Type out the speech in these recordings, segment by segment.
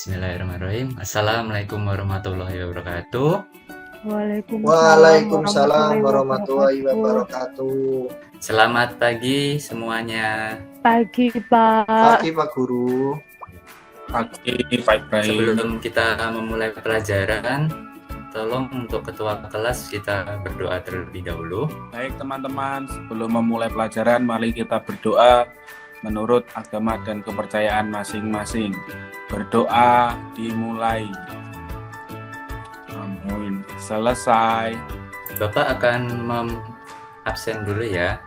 Bismillahirrahmanirrahim. Assalamualaikum warahmatullahi wabarakatuh. Waalaikumsalam Waalaikumsalam warahmatullahi warahmatullahi wabarakatuh. wabarakatuh. Selamat pagi semuanya. Pagi, Pak. Pagi Pak Guru. Pagi Pak Ibrahim. Sebelum kita memulai pelajaran, tolong untuk ketua kelas kita berdoa terlebih dahulu. Baik teman-teman, sebelum memulai pelajaran, mari kita berdoa menurut agama dan kepercayaan masing-masing. Berdoa dimulai. Amin. Selesai. Bapak akan absen dulu ya.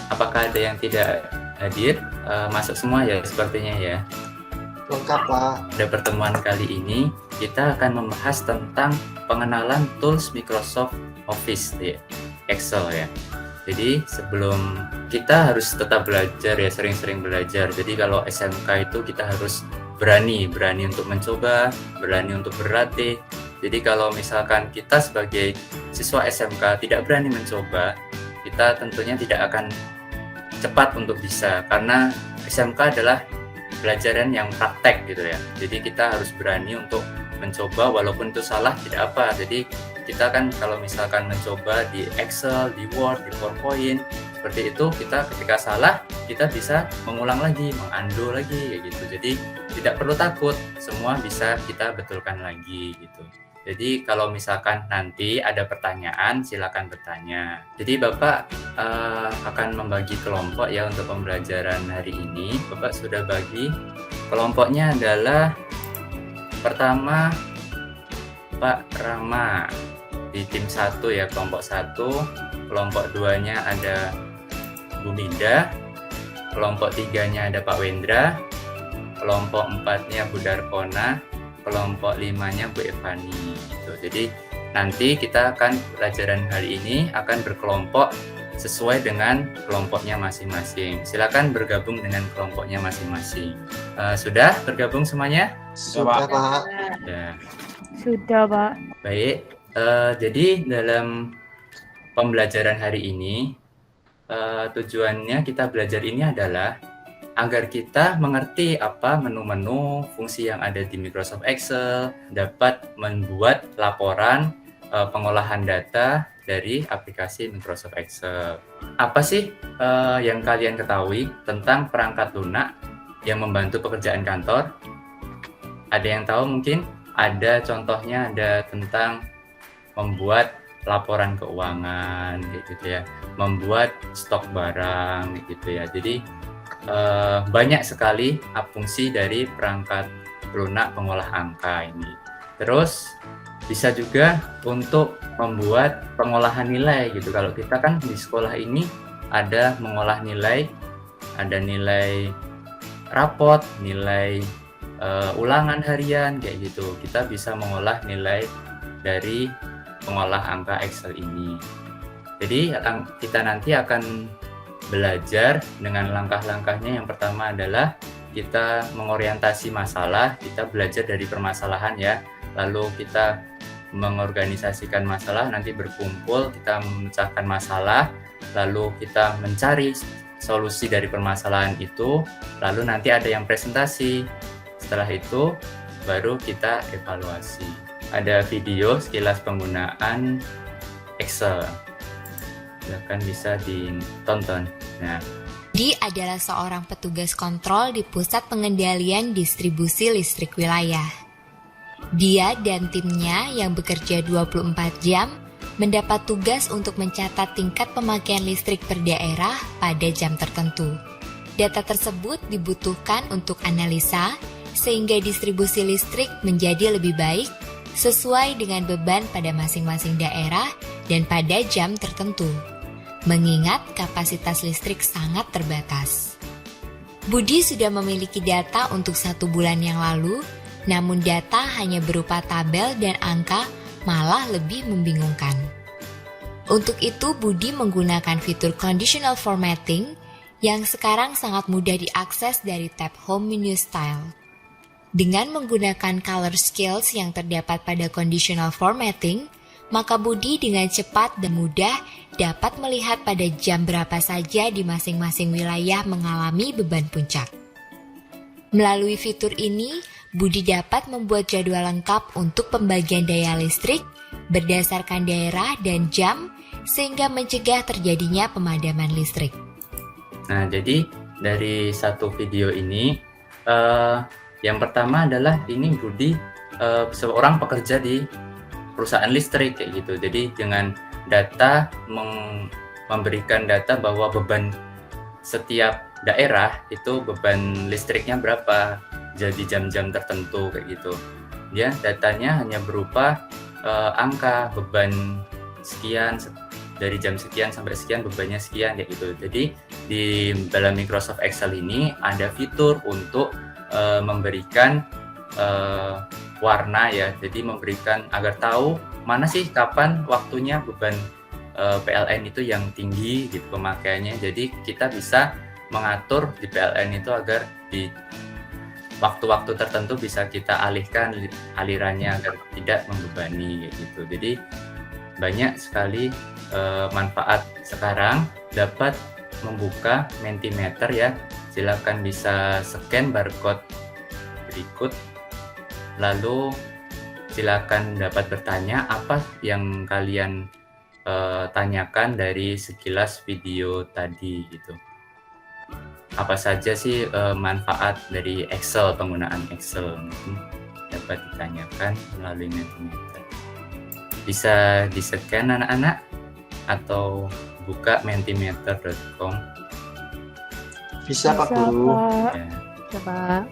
Apakah ada yang tidak hadir? Masuk semua ya sepertinya ya. Lengkap Pak. Pada pertemuan kali ini kita akan membahas tentang pengenalan tools Microsoft Office ya, Excel ya. Jadi sebelum kita harus tetap belajar ya, sering-sering belajar. Jadi kalau SMK itu kita harus berani untuk mencoba, berani untuk berlatih. Jadi kalau misalkan kita sebagai siswa SMK tidak berani mencoba, kita tentunya tidak akan cepat untuk bisa, karena SMK adalah pelajaran yang praktek gitu ya. Jadi kita harus berani untuk mencoba, walaupun itu salah tidak apa. Jadi kita kan kalau misalkan mencoba di Excel, di Word, di PowerPoint seperti itu, kita ketika salah kita bisa mengulang lagi, mengundo lagi gitu. Jadi tidak perlu takut, semua bisa kita betulkan lagi gitu. Jadi kalau misalkan nanti ada pertanyaan, silakan bertanya. Jadi Bapak akan membagi kelompok ya untuk pembelajaran hari ini. Bapak sudah bagi kelompoknya adalah pertama Pak Rama di tim 1 ya, kelompok 1. Kelompok 2-nya ada Bu Minda. Kelompok 3-nya ada Pak Wendra. Kelompok 4-nya Bu Darpona. Kelompok 5-nya Bu Evani gitu. Jadi nanti kita akan pelajaran hari ini akan berkelompok sesuai dengan kelompoknya masing-masing. Silakan bergabung dengan kelompoknya masing-masing. Sudah bergabung semuanya? Sudah Pak. Ya. Sudah, Pak. Baik. Jadi dalam pembelajaran hari ini tujuannya kita belajar ini adalah agar kita mengerti apa menu-menu fungsi yang ada di Microsoft Excel, dapat membuat laporan pengolahan data dari aplikasi Microsoft Excel. Apa sih yang kalian ketahui tentang perangkat lunak yang membantu pekerjaan kantor? Ada yang tahu mungkin? Ada contohnya, ada tentang membuat laporan keuangan gitu ya, membuat stok barang gitu ya. Jadi banyak sekali fungsi dari perangkat lunak pengolah angka ini. Terus bisa juga untuk membuat pengolahan nilai gitu. Kalau kita kan di sekolah ini ada mengolah nilai, ada nilai rapot, nilai ulangan harian kayak gitu. Kita bisa mengolah nilai dari pengolah angka Excel ini. Jadi kita nanti akan belajar dengan langkah-langkahnya. Yang pertama adalah kita mengorientasi masalah, kita belajar dari permasalahan ya, lalu kita mengorganisasikan masalah, nanti berkumpul kita memecahkan masalah, lalu kita mencari solusi dari permasalahan itu, lalu nanti ada yang presentasi. Setelah itu baru kita evaluasi. Ada video sekilas penggunaan Excel, silakan bisa ditonton. Nah, Budi adalah seorang petugas kontrol di Pusat Pengendalian Distribusi Listrik Wilayah. Dia dan timnya yang bekerja 24 jam mendapat tugas untuk mencatat tingkat pemakaian listrik per daerah pada jam tertentu. Data tersebut dibutuhkan untuk analisa sehingga distribusi listrik menjadi lebih baik sesuai dengan beban pada masing-masing daerah dan pada jam tertentu, mengingat kapasitas listrik sangat terbatas. Budi sudah memiliki data untuk 1 bulan yang lalu, namun data hanya berupa tabel dan angka malah lebih membingungkan. Untuk itu, Budi menggunakan fitur conditional formatting yang sekarang sangat mudah diakses dari tab Home Menu Style. Dengan menggunakan color skills yang terdapat pada conditional formatting, maka Budi dengan cepat dan mudah dapat melihat pada jam berapa saja di masing-masing wilayah mengalami beban puncak. Melalui fitur ini, Budi dapat membuat jadwal lengkap untuk pembagian daya listrik berdasarkan daerah dan jam sehingga mencegah terjadinya pemadaman listrik. Nah, jadi dari satu video ini, yang pertama adalah ini Budi seorang pekerja di perusahaan listrik kayak gitu. Jadi dengan data memberikan data bahwa beban setiap daerah itu beban listriknya berapa jadi jam-jam tertentu kayak gitu. Ya, datanya hanya berupa angka beban sekian dari jam sekian sampai sekian bebannya sekian kayak gitu. Jadi di dalam Microsoft Excel ini ada fitur untuk memberikan warna ya. Jadi memberikan agar tahu mana sih kapan waktunya beban PLN itu yang tinggi gitu pemakaiannya. Jadi kita bisa mengatur di PLN itu agar di waktu-waktu tertentu bisa kita alihkan alirannya agar tidak membebani gitu. Jadi banyak sekali manfaat. Sekarang dapat membuka Mentimeter ya. Silakan bisa scan barcode berikut. Lalu silakan dapat bertanya apa yang kalian tanyakan dari sekilas video tadi gitu. Apa saja sih manfaat dari Excel, penggunaan Excel mungkin dapat ditanyakan melalui Mentimeter. Bisa di-scan anak-anak atau buka mentimeter.com. Bisa Pak Guru. Pak. Ya. Coba.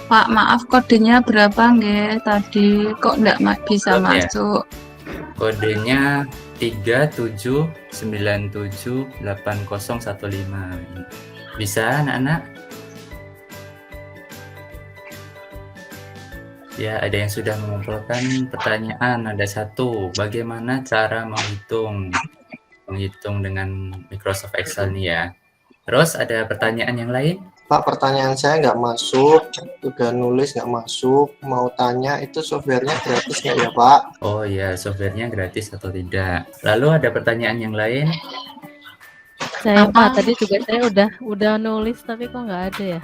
Pak, maaf kodenya berapa nggih tadi kok enggak bisa Kode ya? masuk? Kodenya 37978015. Bisa anak-anak? Ya, ada yang sudah mengumpulkan pertanyaan. Ada satu, bagaimana cara menghitung dengan Microsoft Excel nih ya. Terus ada pertanyaan yang lain? Pak, pertanyaan saya nggak masuk, udah nulis nggak masuk, mau tanya itu softwarenya gratis nggak ya Pak? Oh ya, softwarenya gratis atau tidak? Lalu ada pertanyaan yang lain? Saya Pak, tadi juga saya udah nulis tapi kok nggak ada ya.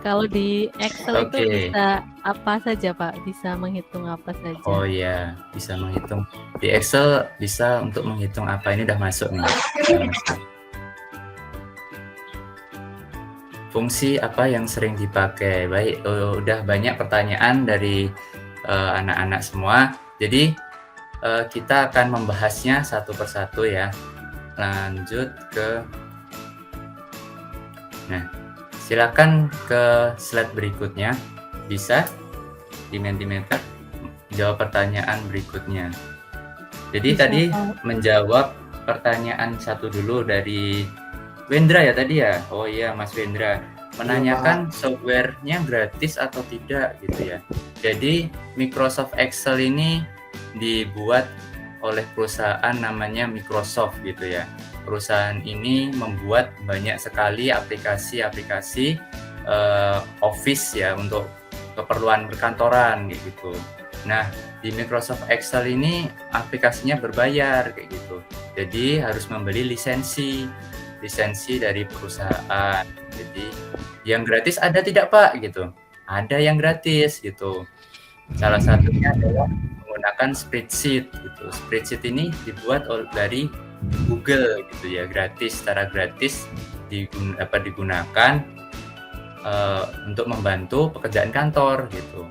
Kalau di Excel itu Oke. bisa apa saja Pak? Bisa menghitung apa saja? Oh ya, bisa menghitung. Di Excel bisa untuk menghitung apa, ini udah masuk nih. Udah masuk. Fungsi apa yang sering dipakai? Baik, udah banyak pertanyaan dari anak-anak semua. Jadi kita akan membahasnya satu persatu ya. Lanjut ke, nah silakan ke slide berikutnya. Bisa di Mentimeter jawab pertanyaan berikutnya. Jadi Bisa, tadi Pak. menjawab pertanyaan satu dulu dari Wendra ya tadi ya. Oh iya Mas Wendra menanyakan softwarenya gratis atau tidak gitu ya. Jadi Microsoft Excel ini dibuat oleh perusahaan namanya Microsoft gitu ya. Perusahaan ini membuat banyak sekali aplikasi-aplikasi Office ya untuk keperluan perkantoran kayak gitu. Nah, di Microsoft Excel ini aplikasinya berbayar kayak gitu. Jadi harus membeli lisensi dari perusahaan. Jadi yang gratis ada tidak Pak gitu? Ada yang gratis gitu. Salah satunya adalah menggunakan spreadsheet gitu. Spreadsheet ini dibuat dari Google gitu ya, gratis, secara gratis dapat digunakan untuk membantu pekerjaan kantor gitu.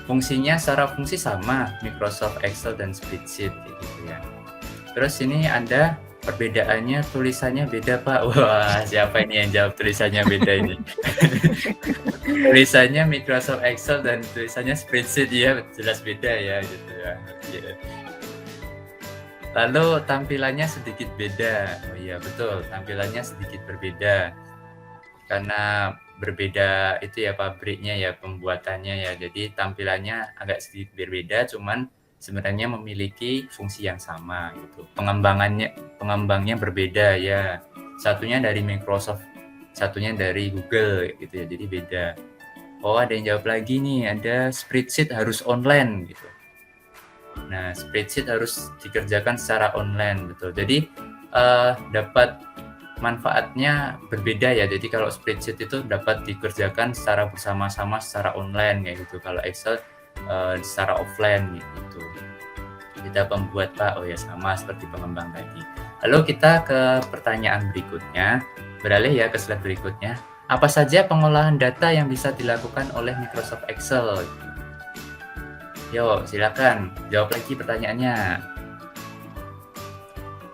Fungsinya secara fungsi sama Microsoft Excel dan spreadsheet gitu ya. Terus ini ada perbedaannya, tulisannya beda Pak. Wah, siapa ini yang jawab tulisannya beda ini? Tulisannya Microsoft Excel dan tulisannya spreadsheet ya, jelas beda ya gitu ya. Lalu tampilannya sedikit beda. Oh iya betul, tampilannya sedikit berbeda. Karena berbeda itu ya pabriknya ya, pembuatannya ya. Jadi tampilannya agak sedikit berbeda, cuman sebenarnya memiliki fungsi yang sama gitu. Pengembangnya berbeda ya. Satunya dari Microsoft, satunya dari Google gitu ya. Jadi beda. Oh, ada yang jawab lagi nih, ada spreadsheet harus online gitu. Nah, spreadsheet harus dikerjakan secara online betul. Jadi dapat manfaatnya berbeda ya. Jadi kalau spreadsheet itu dapat dikerjakan secara bersama-sama secara online kayak gitu. Kalau Excel secara offline gitu. Kita pembuat Pak, oh ya sama seperti pengembang tadi. Lalu kita ke pertanyaan berikutnya. Beralih ya ke slide berikutnya. Apa saja pengolahan data yang bisa dilakukan oleh Microsoft Excel? Yo, silakan jawab lagi pertanyaannya.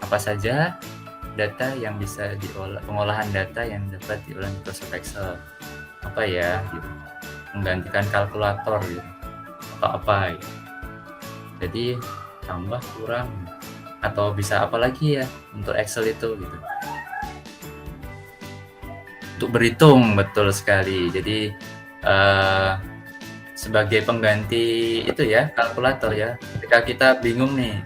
Apa saja data yang bisa diolah, pengolahan data yang dapat diolah Microsoft Excel? Apa ya? Gitu. Menggantikan kalkulator gitu. Atau apa gitu. Jadi tambah kurang atau bisa apa lagi ya untuk Excel itu gitu. Untuk berhitung, betul sekali. Jadi sebagai pengganti itu ya kalkulator ya. Ketika kita bingung nih,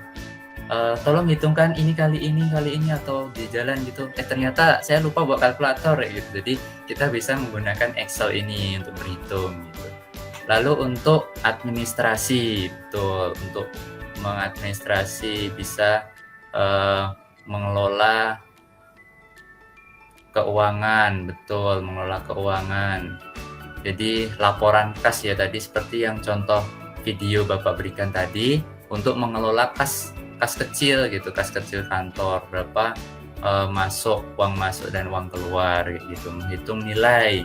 tolong hitungkan ini kali ini atau di jalan gitu. Ternyata saya lupa bawa kalkulator ya gitu. Jadi kita bisa menggunakan Excel ini untuk berhitung gitu. Lalu untuk administrasi, betul, untuk mengadministrasi bisa mengelola keuangan, betul, mengelola keuangan. Jadi laporan kas ya tadi seperti yang contoh video Bapak berikan tadi untuk mengelola kas kecil gitu, kas kecil kantor, berapa uang masuk dan uang keluar gitu, menghitung nilai.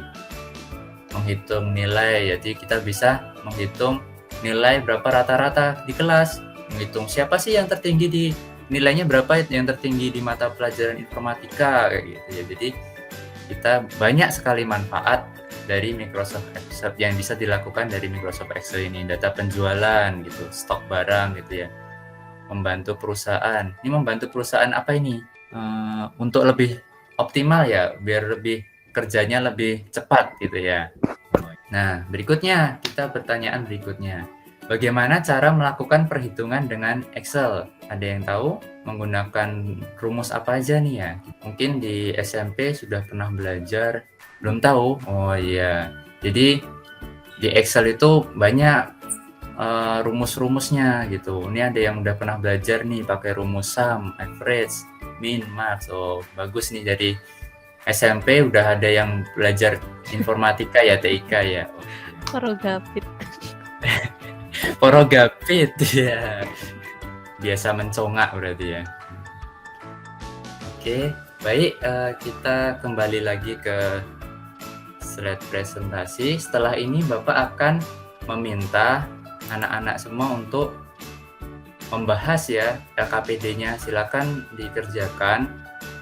Jadi kita bisa menghitung nilai berapa rata-rata di kelas, menghitung siapa sih yang tertinggi di nilainya berapa yang tertinggi di mata pelajaran informatika kayak gitu ya. Jadi kita banyak sekali manfaat dari Microsoft Excel yang bisa dilakukan dari Microsoft Excel ini. Data penjualan gitu, stok barang gitu ya, membantu perusahaan. Ini membantu perusahaan apa ini? Untuk lebih optimal ya, biar lebih kerjanya lebih cepat gitu ya. Nah, berikutnya kita pertanyaan berikutnya. Bagaimana cara melakukan perhitungan dengan Excel? Ada yang tahu menggunakan rumus apa aja nih ya? Mungkin di SMP sudah pernah belajar, belum tahu? Oh iya, jadi di Excel itu banyak rumus-rumusnya gitu. Ini ada yang udah pernah belajar nih pakai rumus sum, average, min, max. Oh bagus nih, dari SMP udah ada yang belajar informatika ya, TIK ya. Porogapit. Porogapit ya, biasa mencongak berarti ya. Oke, baik, kita kembali lagi ke slide presentasi. Setelah ini Bapak akan meminta anak-anak semua untuk membahas ya LKPD-nya. Silakan dikerjakan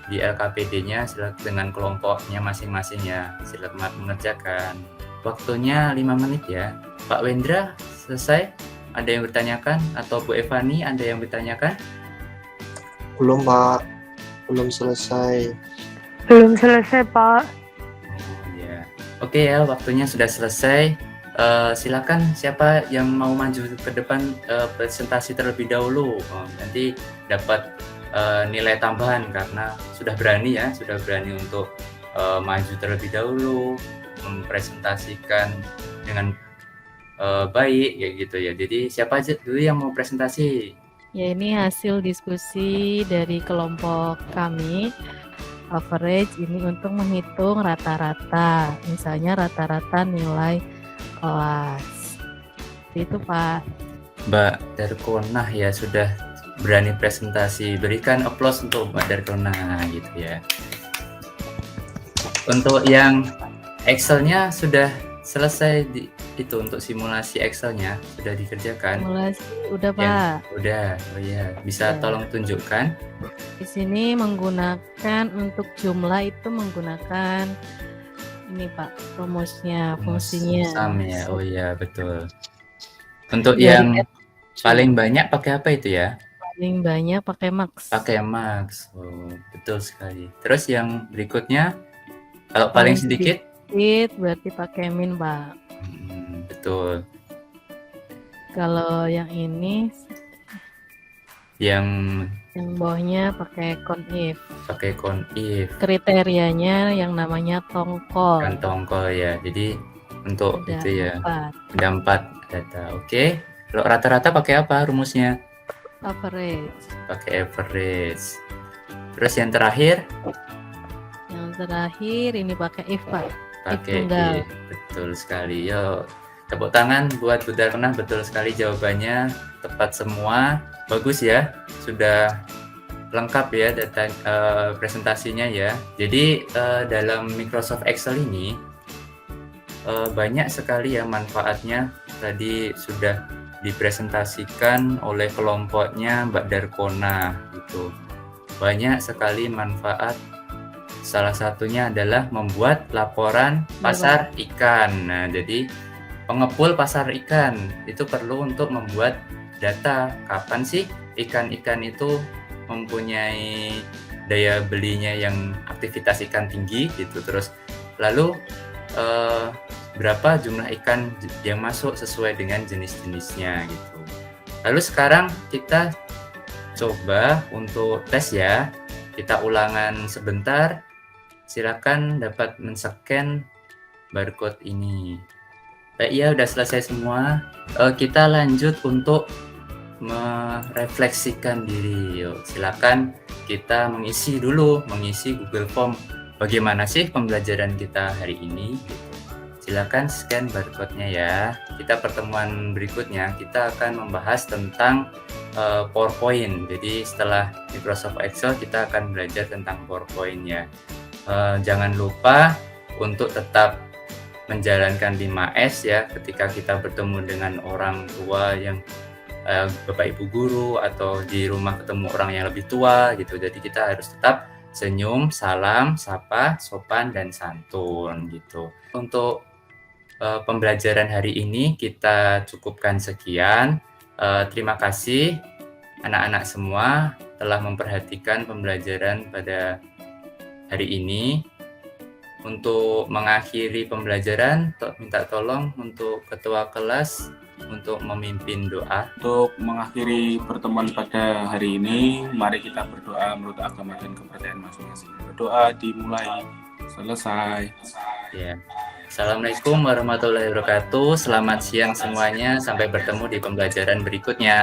di LKPD-nya dengan kelompoknya masing-masing ya. Silakan mengerjakan. Waktunya 5 menit ya. Pak Wendra, selesai? Ada yang bertanyakan? Atau Bu Evani, ada yang bertanyakan? Belum, Pak. Belum selesai. Belum selesai, Pak. Oh, ya. Oke ya, waktunya sudah selesai. Silakan siapa yang mau maju ke depan presentasi terlebih dahulu. Nanti dapat nilai tambahan karena sudah berani untuk maju terlebih dahulu, mempresentasikan dengan baik kayak gitu ya. Jadi siapa aja dulu yang mau presentasi? Ya, ini hasil diskusi dari kelompok kami. Average ini untuk menghitung rata-rata, misalnya rata-rata nilai kelas. Itu Pak. Mbak Darkonah ya sudah berani presentasi. Berikan aplaus untuk Mbak Darkonah gitu ya. Untuk yang Excel-nya sudah selesai itu untuk simulasi Excel-nya sudah dikerjakan. Simulasi udah Pak. Ya, udah. Oh ya, bisa Ya. tolong tunjukkan. Di sini menggunakan untuk jumlah itu menggunakan ini Pak, rumusnya, fungsinya. Sum ya. Oh iya, betul. Untuk Dari yang add paling banyak pakai apa itu ya? paling banyak pakai max. Pakai max. Oh, betul sekali. Terus yang berikutnya kalau paling sedikit? Berarti pakai min Pak. Betul. Kalau yang ini Yang bawahnya pakai conif. pakai conif. Kriterianya yang namanya tongkol. Kan tongkol ya. Jadi untuk Ada itu ya 4. ada 4 data. Oke. Kalau rata-rata pakai apa rumusnya? Average. Pakai average. Terus yang terakhir terakhir ini pakai if, Pak. If Pakai tunggal. if. Betul sekali. Yo, tepuk tangan buat Bu Darna, betul sekali jawabannya, tepat semua. Bagus ya, sudah lengkap ya data presentasinya ya. Jadi dalam Microsoft Excel ini banyak sekali ya manfaatnya. Tadi sudah dipresentasikan oleh kelompoknya Mbak Darkona gitu. Banyak sekali manfaat. Salah satunya adalah membuat laporan pasar ikan. Nah, jadi pengepul pasar ikan itu perlu untuk membuat data kapan sih ikan-ikan itu mempunyai daya belinya yang aktivitas ikan tinggi gitu. Terus lalu berapa jumlah ikan yang masuk sesuai dengan jenis-jenisnya gitu. Lalu sekarang kita coba untuk tes ya. Kita ulangan sebentar. Silakan dapat men-scan barcode ini. Baik ya, udah selesai semua. Kita lanjut untuk merefleksikan diri. Yuk, silakan kita mengisi Google Form. Bagaimana sih pembelajaran kita hari ini? Silakan scan barcode-nya ya. Kita pertemuan berikutnya kita akan membahas tentang PowerPoint. Jadi setelah Microsoft Excel kita akan belajar tentang PowerPoint ya. Jangan lupa untuk tetap menjalankan 5S ya ketika kita bertemu dengan orang tua yang Bapak Ibu guru atau di rumah ketemu orang yang lebih tua gitu. Jadi kita harus tetap senyum, salam, sapa, sopan dan santun gitu. Untuk pembelajaran hari ini kita cukupkan sekian. Terima kasih anak-anak semua telah memperhatikan pembelajaran pada hari ini. Untuk mengakhiri pembelajaran, minta tolong untuk ketua kelas untuk memimpin doa. Untuk mengakhiri pertemuan pada hari ini, mari kita berdoa menurut agama dan kepercayaan masing-masing. Berdoa dimulai, selesai. Ya. Assalamualaikum warahmatullahi wabarakatuh. Selamat siang semuanya. Sampai bertemu di pembelajaran berikutnya.